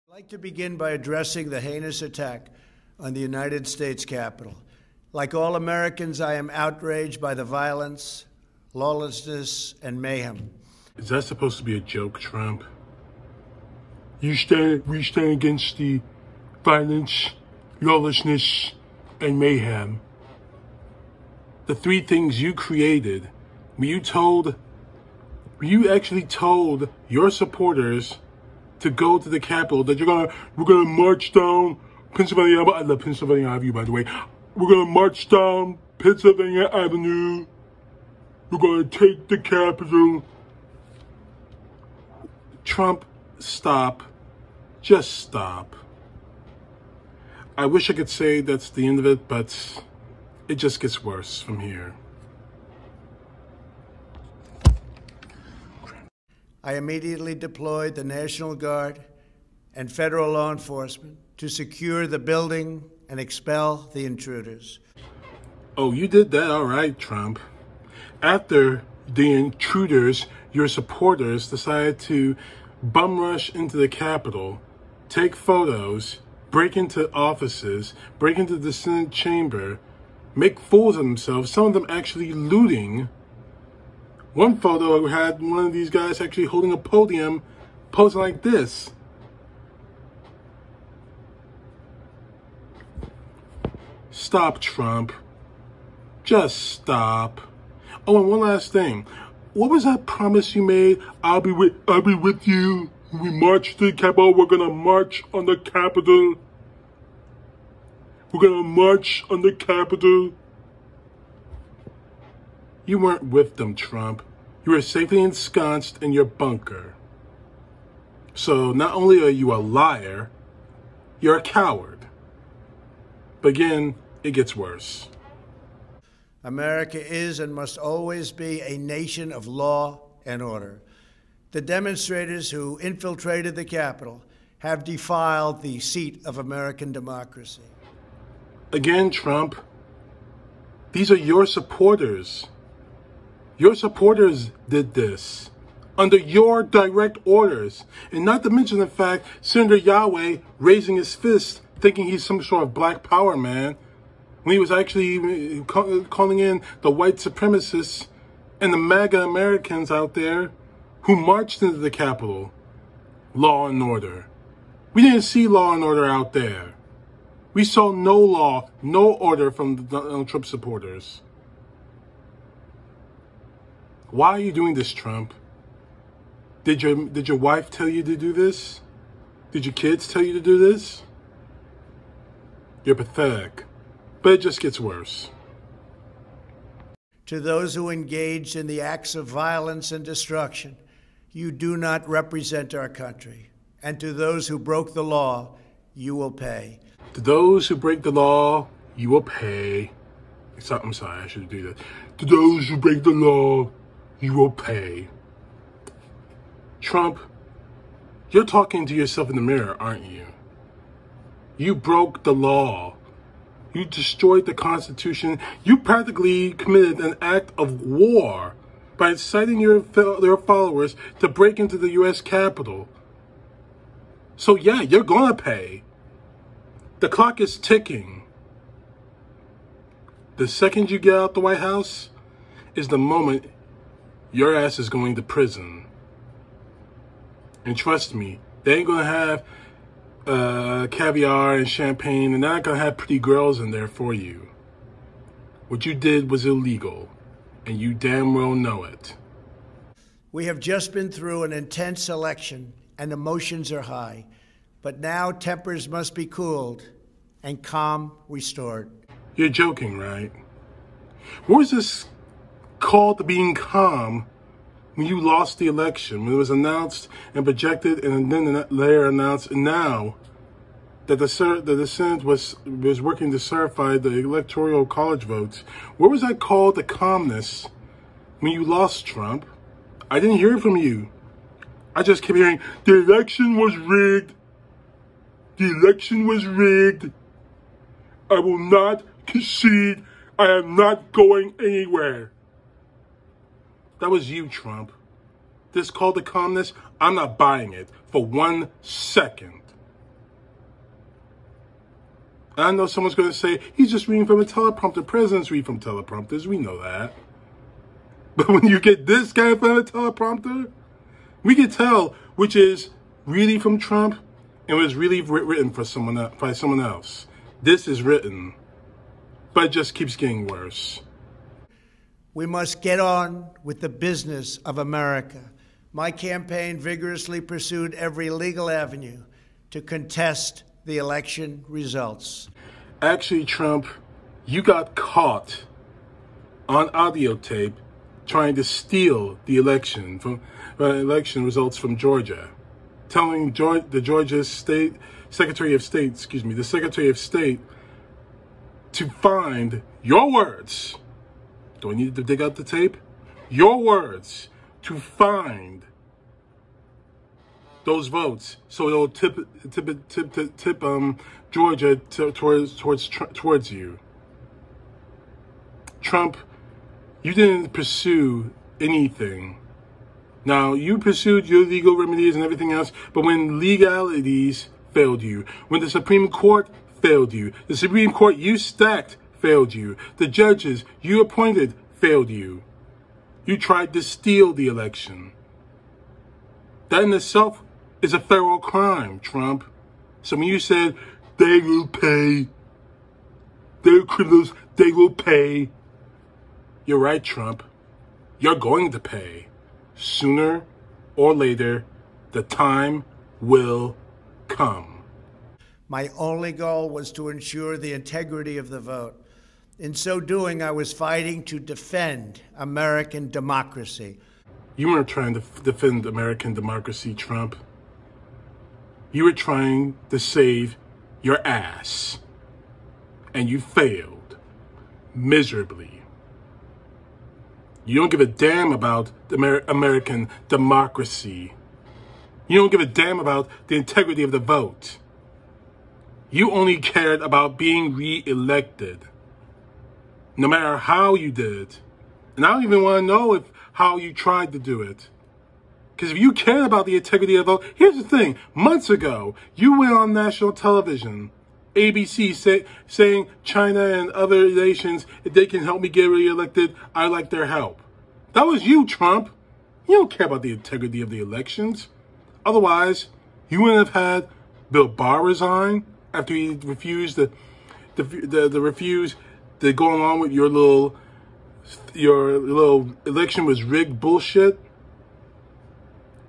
I'd like to begin by addressing the heinous attack on the United States Capitol. Like all Americans, I am outraged by the violence, lawlessness, and mayhem. Is that supposed to be a joke, Trump? We stand against the violence, lawlessness, and mayhem. The three things you created. You actually told your supporters to go to the Capitol, that we're gonna march down Pennsylvania. I love Pennsylvania Avenue, by the way. We're gonna march down Pennsylvania Avenue. We're gonna take the Capitol. Trump, stop. Just stop. I wish I could say that's the end of it, but it just gets worse from here. I immediately deployed the National Guard and federal law enforcement to secure the building and expel the intruders. Oh, you did that? All right, Trump. After the intruders, your supporters decided to bum rush into the Capitol, take photos, break into offices, break into the Senate chamber, make fools of themselves, some of them actually looting. One photo had one of these guys actually holding a podium, posing like this. Stop, Trump. Just stop. Oh, and one last thing. What was that promise you made? I'll be with you. When we march to the Capitol. We're gonna march on the Capitol. We're gonna march on the Capitol. You weren't with them, Trump. You were safely ensconced in your bunker. So not only are you a liar, you're a coward. But again, it gets worse. America is and must always be a nation of law and order. The demonstrators who infiltrated the Capitol have defiled the seat of American democracy. Again, Trump, these are your supporters. Your supporters did this under your direct orders. And not to mention the fact, Senator Yahweh raising his fist, thinking he's some sort of black power man, when he was actually calling in the white supremacists and the MAGA Americans out there who marched into the Capitol. Law and order. We didn't see law and order out there. We saw no law, no order from the Donald Trump supporters. Why are you doing this, Trump? Did your wife tell you to do this? Did your kids tell you to do this? You're pathetic. But it just gets worse. To those who engaged in the acts of violence and destruction, you do not represent our country. And to those who broke the law, you will pay. To those who break the law, you will pay. I'm sorry, I shouldn't do that. To those who break the law, you will pay. Trump, you're talking to yourself in the mirror, aren't you? You broke the law. You destroyed the Constitution. You practically committed an act of war by inciting your followers to break into the U.S. Capitol. So yeah, you're gonna pay. The clock is ticking. The second you get out the White House is the moment your ass is going to prison. And trust me, they ain't gonna have caviar and champagne, and they're not gonna have pretty girls in there for you. What you did was illegal, and you damn well know it. We have just been through an intense election, and emotions are high. But now tempers must be cooled and calm restored. You're joking, right? What was this call to being calm when you lost the election, when it was announced and projected and then later announced, and now that the Senate was working to certify the electoral college votes? Where was that call to calmness when you lost, Trump? I didn't hear from you. I just kept hearing, the election was rigged. The election was rigged. I will not concede. I am not going anywhere. That was you, Trump. This call to calmness, I'm not buying it for 1 second. I know someone's going to say, he's just reading from a teleprompter. Presidents read from teleprompters. We know that. But when you get this guy from a teleprompter, we can tell which is really from Trump and was really written for someone else, by someone else. This is written, but it just keeps getting worse. We must get on with the business of America. My campaign vigorously pursued every legal avenue to contest the election results. Actually, Trump, you got caught on audio tape trying to steal the election results from Georgia, telling the Georgia Secretary of State to find your words. Do I need to dig out the tape? Your words to find those votes, so it'll tip Georgia towards you. Trump, you didn't pursue anything. Now, you pursued your legal remedies and everything else, but when legalities failed you, when the Supreme Court failed you, the Supreme Court you stacked failed you, the judges you appointed failed you, you tried to steal the election. That in itself is a federal crime, Trump. So when you said, they will pay, they're criminals, they will pay, you're right, Trump. You're going to pay. Sooner or later, the time will come. My only goal was to ensure the integrity of the vote. In so doing, I was fighting to defend American democracy. You weren't trying to defend American democracy, Trump. You were trying to save your ass. And you failed miserably. You don't give a damn about the American democracy. You don't give a damn about the integrity of the vote. You only cared about being re-elected. No matter how you did it. And I don't even want to know how you tried to do it. Because if you cared about the integrity of the vote, here's the thing. Months ago, you went on national television, ABC, saying China and other nations, if they can help me get re-elected, I like their help. That was you, Trump. You don't care about the integrity of the elections. Otherwise, you wouldn't have had Bill Barr resign after he refused refuse to go along with your little election was rigged bullshit.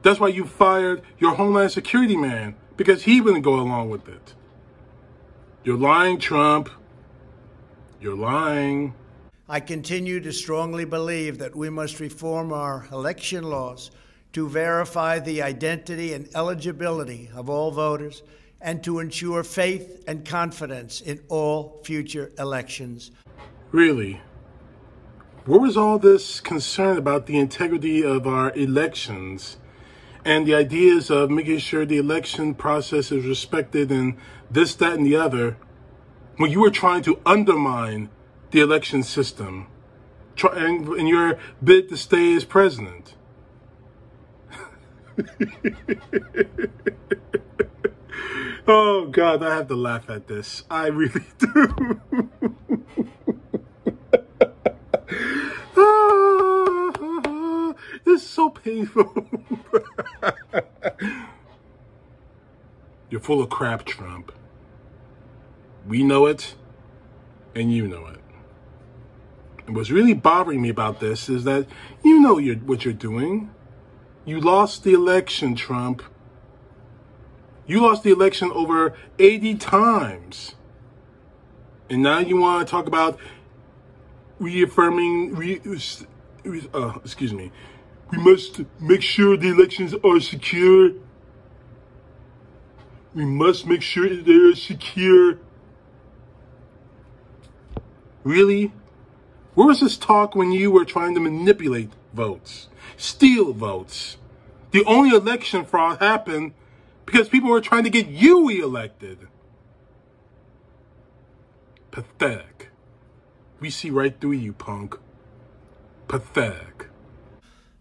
That's why you fired your Homeland Security man, because he wouldn't go along with it. You're lying, Trump. You're lying. I continue to strongly believe that we must reform our election laws to verify the identity and eligibility of all voters and to ensure faith and confidence in all future elections. Really? Where was all this concern about the integrity of our elections and the ideas of making sure the election process is respected and this, that, and the other, when you were trying to undermine the election system in your bid to stay as president? Oh, God, I have to laugh at this. I really do. This is so painful. You're full of crap, Trump. We know it, and you know it. And what's really bothering me about this is that you know what you're doing. You lost the election, Trump. You lost the election over 80 times. And now you want to talk about reaffirming, we must make sure the elections are secure. We must make sure that they are secure. Really? Where was this talk when you were trying to manipulate votes, steal votes? The only election fraud happened because people were trying to get you reelected. Pathetic. We see right through you, punk. Pathetic.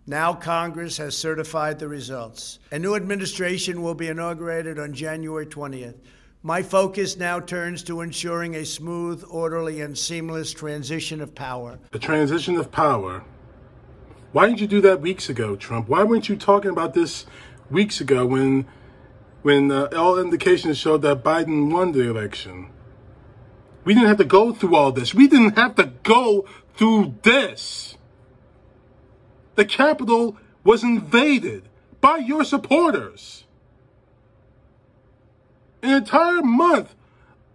Now Congress has certified the results. A new administration will be inaugurated on January 20th. My focus now turns to ensuring a smooth, orderly, and seamless transition of power. A transition of power? Why didn't you do that weeks ago, Trump? Why weren't you talking about this weeks ago when all indications showed that Biden won the election? We didn't have to go through all this. We didn't have to go through this. The Capitol was invaded by your supporters. An entire month,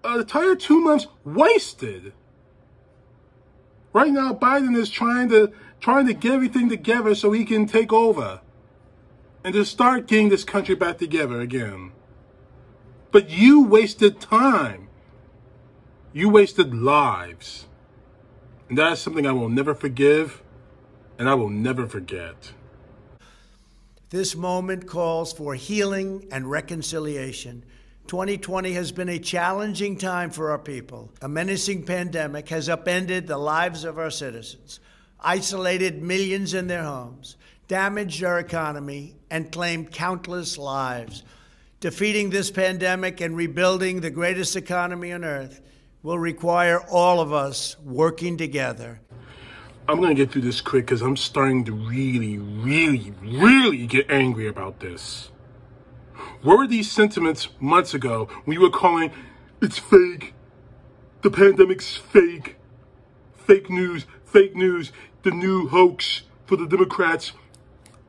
an entire 2 months wasted. Right now, Biden is trying to get everything together so he can take over and to start getting this country back together again. But you wasted time. You wasted lives. And that is something I will never forgive and I will never forget. This moment calls for healing and reconciliation. 2020 has been a challenging time for our people. A menacing pandemic has upended the lives of our citizens, isolated millions in their homes, damaged our economy, and claimed countless lives. Defeating this pandemic and rebuilding the greatest economy on earth will require all of us working together. I'm going to get through this quick because I'm starting to really get angry about this. Where were these sentiments months ago when you were calling, it's fake, the pandemic's fake, fake news, the new hoax for the Democrats?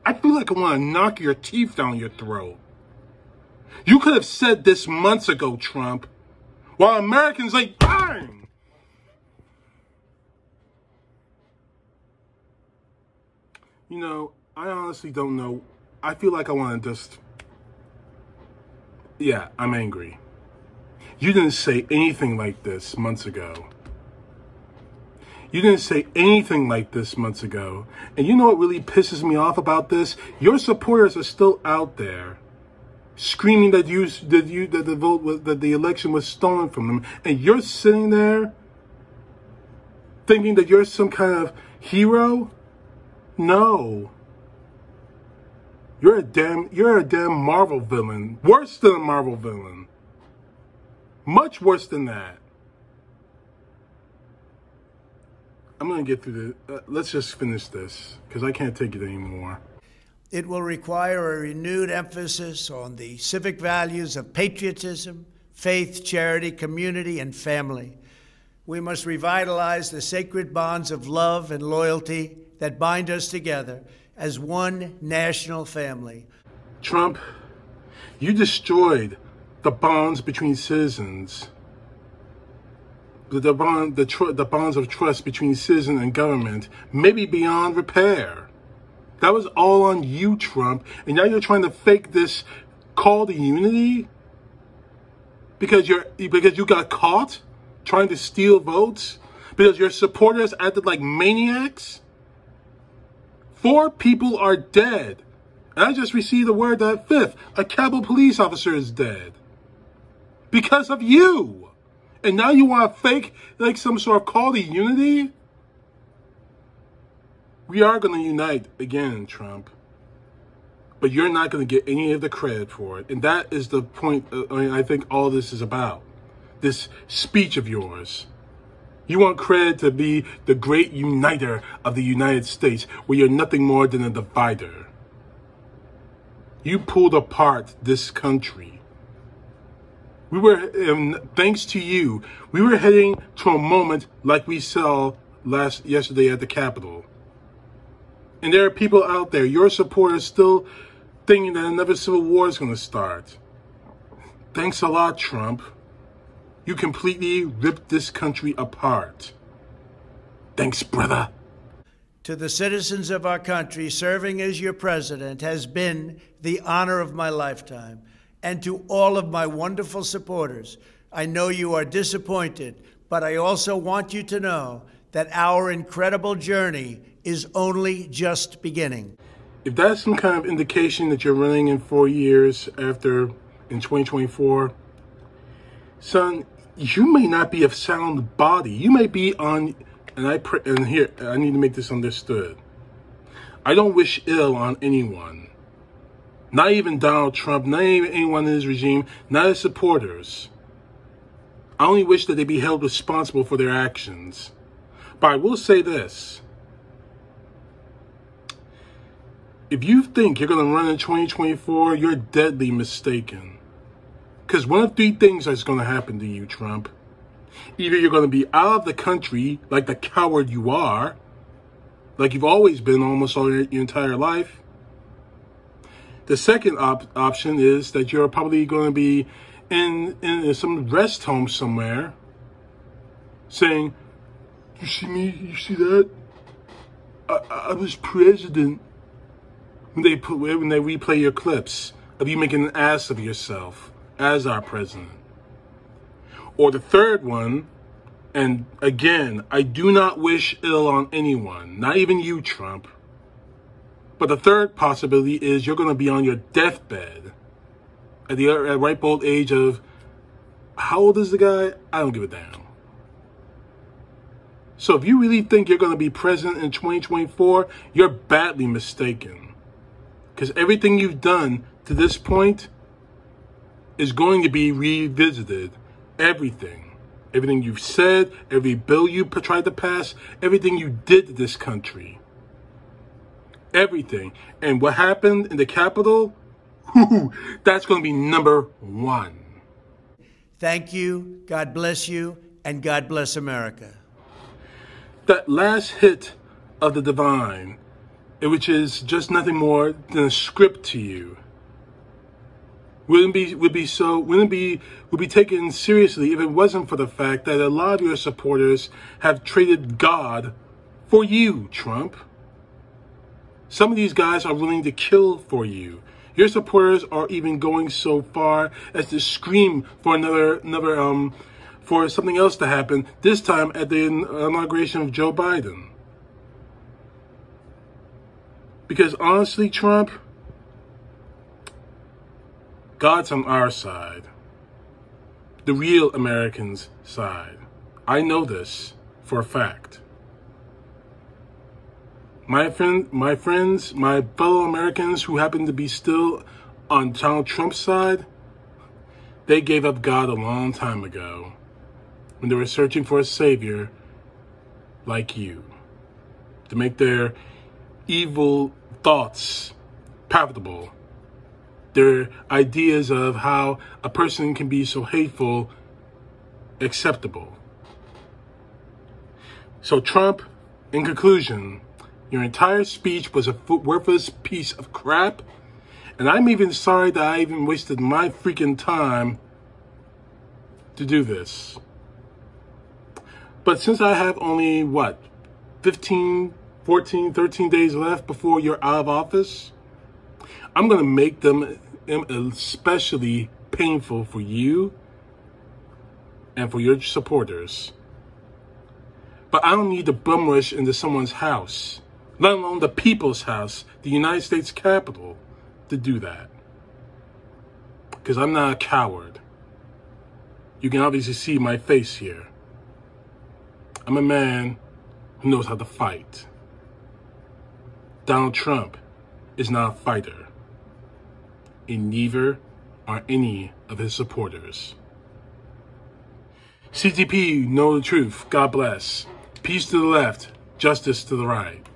I feel like I want to knock your teeth down your throat. You could have said this months ago, Trump, while Americans like, bang! You know, I honestly don't know. I feel like I want to just... Yeah, I'm angry. You didn't say anything like this months ago. You didn't say anything like this months ago. And you know what really pisses me off about this? Your supporters are still out there screaming that the election was stolen from them, and you're sitting there thinking that you're some kind of hero? No. You're a damn Marvel villain. Worse than a Marvel villain. Much worse than that. I'm going to get through this. Let's just finish this, because I can't take it anymore. It will require a renewed emphasis on the civic values of patriotism, faith, charity, community, and family. We must revitalize the sacred bonds of love and loyalty that bind us together as one national family. Trump, you destroyed the bonds between citizens. The bonds of trust between citizen and government, maybe beyond repair. That was all on you, Trump. And now you're trying to fake this call to unity because you got caught trying to steal votes, because your supporters acted like maniacs. 4 people are dead. And I just received the word that 5th, a Capitol police officer, is dead. Because of you. And now you want to fake like some sort of call to unity? We are going to unite again, Trump. But you're not going to get any of the credit for it. And that is the point, I think all this is about. This speech of yours. You want credit to be the great uniter of the United States, where you're nothing more than a divider. You pulled apart this country. We were, thanks to you, we were heading to a moment like we saw yesterday at the Capitol. And there are people out there, your supporters, still thinking that another civil war is going to start. Thanks a lot, Trump. You completely ripped this country apart. Thanks, brother. To the citizens of our country, serving as your president has been the honor of my lifetime. And to all of my wonderful supporters, I know you are disappointed, but I also want you to know that our incredible journey is only just beginning. If that's some kind of indication that you're running in 4 years after, in 2024, son, you may not be of sound body. You may be on, and here, I need to make this understood. I don't wish ill on anyone. Not even Donald Trump, not even anyone in his regime, not his supporters. I only wish that they be held responsible for their actions. But I will say this. If you think you're going to run in 2024, you're deadly mistaken. Because one of three things is going to happen to you, Trump. Either you're going to be out of the country like the coward you are, like you've always been almost all your entire life. The second option is that you're probably going to be in some rest home somewhere saying, "You see me? You see that? I was president." When they replay your clips of you making an ass of yourself as our president. Or the third one, and again, I do not wish ill on anyone, not even you, Trump. But the third possibility is you're going to be on your deathbed at the ripe old age of, how old is the guy? I don't give a damn. So if you really think you're going to be president in 2024, you're badly mistaken. Because everything you've done to this point is going to be revisited. Everything. Everything you've said, every bill you tried to pass, everything you did to this country. Everything. And what happened in the Capitol, that's going to be number one. Thank you, God bless you, and God bless America. That last hit of the divine, which is just nothing more than a script to you, would be taken seriously if it wasn't for the fact that a lot of your supporters have traded God for you, Trump. Some of these guys are willing to kill for you. Your supporters are even going so far as to scream for for something else to happen, this time at the inauguration of Joe Biden. Because honestly, Trump, God's on our side. The real Americans' side. I know this for a fact. My friends, my fellow Americans who happen to be still on Donald Trump's side, they gave up God a long time ago when they were searching for a savior like you to make their evil thoughts palatable. Their ideas of how a person can be so hateful acceptable. So Trump, in conclusion, your entire speech was a worthless piece of crap, and I'm even sorry that I even wasted my freaking time to do this. But since I have only, 15, 14, 13 days left before you're out of office, I'm going to make them especially painful for you and for your supporters. But I don't need to bum rush into someone's house, let alone the people's house, the United States Capitol, to do that. Because I'm not a coward. You can obviously see my face here. I'm a man who knows how to fight. Donald Trump is not a fighter, and neither are any of his supporters. CTP, know the truth. God bless. Peace to the left, justice to the right.